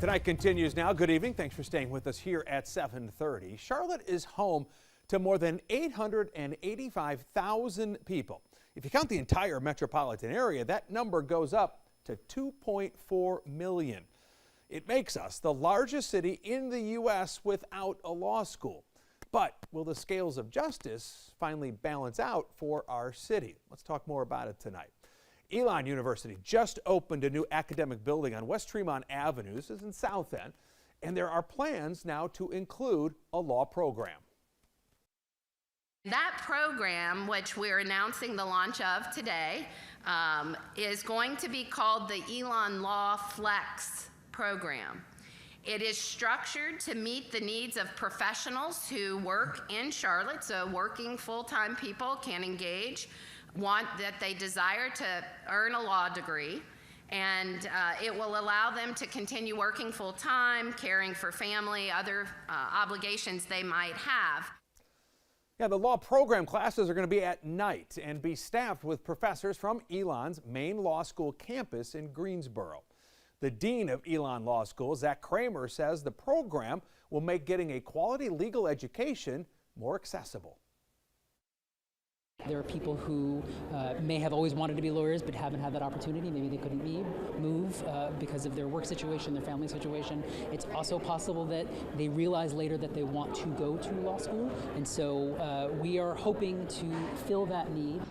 Tonight continues now. Good evening. Thanks for staying with us here at 7:30. Charlotte is home to more than 885,000 people. If you count the entire metropolitan area, that number goes up to 2.4 million. It makes us the largest city in the U.S. without a law school. But will the scales of justice finally balance out for our city? Let's talk more about it tonight. Elon University just opened a new academic building on West Tremont Avenue. This is in South End, and there are plans now to include a law program. That program, which we're announcing the launch of today, is going to be called the Elon Law Flex program. It is structured to meet the needs of professionals who work in Charlotte, so working full-time people can engage, that they desire to earn a law degree, and it will allow them to continue working full-time, caring for family, other obligations they might have. Yeah, the law program classes are going to be at night and be staffed with professors from Elon's main law school campus in Greensboro. The dean of Elon Law School, Zach Kramer, says the program will make getting a quality legal education more accessible. There are people who may have always wanted to be lawyers but haven't had that opportunity. Maybe they couldn't move because of their work situation, their family situation. It's also possible that they realize later that they want to go to law school. And so we are hoping to fill that need.